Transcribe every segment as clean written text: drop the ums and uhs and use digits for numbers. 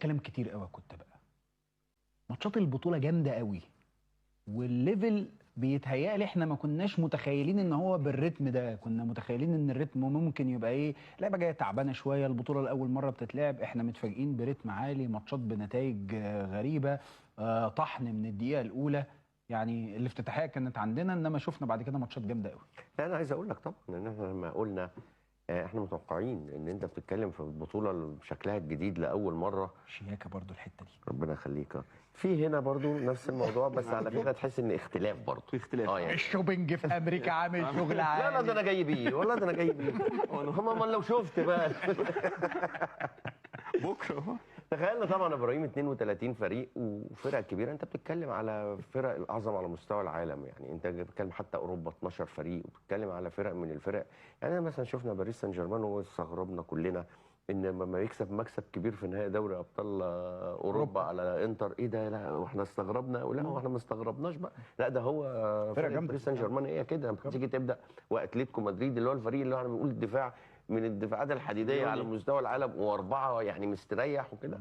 كلام كتير قوي كنت بقى. ماتشات البطوله جامده قوي، والليفل بيتهيألي احنا ما كناش متخيلين ان هو بالريتم ده. كنا متخيلين ان الريتم ممكن يبقى ايه، لعبه جايه تعبانه شويه، البطوله لاول مره بتتلعب، احنا متفاجئين بريتم عالي، ماتشات بنتائج غريبه، طحن من الدقيقه الاولى. يعني الافتتاحيه كانت عندنا، انما شفنا بعد كده ماتشات جامده قوي. لا انا عايز اقول لك طبعا ان احنا لما قلنا احنا متوقعين ان انت بتتكلم في البطوله بشكلها الجديد لاول مره. شياكه برضو الحته دي. ربنا يخليك. في هنا برضو نفس الموضوع، بس على فكره تحس ان اختلاف برضو. في اختلاف. يعني الشوبينج في امريكا عامل شغل عالي. لا ده انا جاي بيه، والله ده انا جاي بيه. هم لو شفت بقى بكره تخيلنا طبعا ابراهيم 32 فريق وفرق كبيره، انت بتتكلم على فرق الاعظم على مستوى العالم. يعني انت بتتكلم حتى اوروبا 12 فريق، وبتتكلم على فرق من الفرق. يعني مثلا شفنا باريس سان جيرمان واستغربنا كلنا ان لما يكسب مكسب كبير في نهائي دوري ابطال اوروبا على انتر، ايه ده؟ لا واحنا استغربنا، لا واحنا ما استغربناش بقى، لا ده هو فرق باريس سان جيرمان هي كده. لما تيجي تبدا واتلتيكو مدريد اللي هو الفريق اللي احنا بنقول الدفاع من الدفاعات الحديديه على مستوى العالم، واربعه يعني مستريح وكده.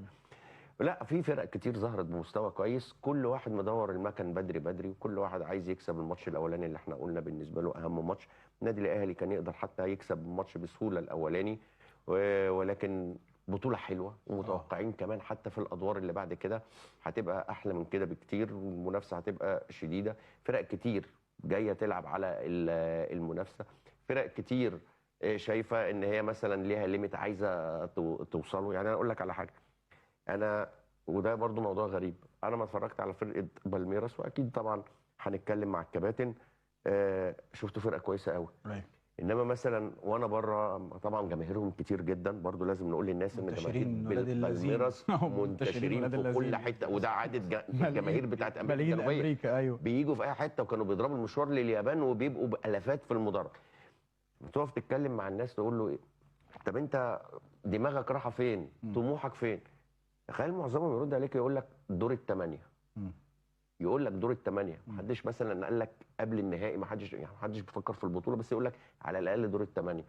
لا في فرق كتير ظهرت بمستوى كويس، كل واحد مدور المكن بدري بدري، وكل واحد عايز يكسب الماتش الاولاني اللي احنا قلنا بالنسبه له اهم ماتش. النادي الاهلي كان يقدر حتى يكسب الماتش بسهوله الاولاني، ولكن بطوله حلوه، ومتوقعين كمان حتى في الادوار اللي بعد كده هتبقى احلى من كده بكتير، والمنافسه هتبقى شديده. فرق كتير جايه تلعب على المنافسه، فرق كتير شايفه ان هي مثلا ليها ليميت عايزه توصله. يعني انا اقول لك على حاجه، انا وده برضو موضوع غريب، انا ما اتفرجت على فرقه بالميراس، واكيد طبعا هنتكلم مع الكباتن، شفت فرقه كويسه قوي. انما مثلا وانا بره طبعا جماهيرهم كتير جدا، برضو لازم نقول للناس ان جماهير بالميراس منتشرين في كل حته، وده عاده الجماهير بتاعت امريكا الجنوبيه. أيوه. بييجوا في اي حته، وكانوا بيضربوا المشوار لليابان وبيبقوا بالافات في المدرج. بتقف تتكلم مع الناس تقول له إيه؟ طب انت دماغك رايحه فين؟ طموحك فين؟ تخيل معظمهم يرد عليك يقول لك دور الثمانيه. يقول لك دور الثمانيه، محدش مثلا قال لك قبل النهائي، محدش بيفكر في البطوله، بس يقول لك على الاقل دور الثمانيه.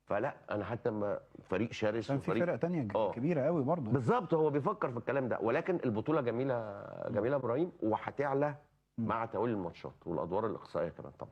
فلا انا حتى ما فريق شرس، كان في فرق ثانيه كبيره قوي برضه. بالظبط، هو بيفكر في الكلام ده، ولكن البطوله جميله جميله ابراهيم، وهتعلى مع تولي الماتشات والادوار الاقصائيه كمان طبعا.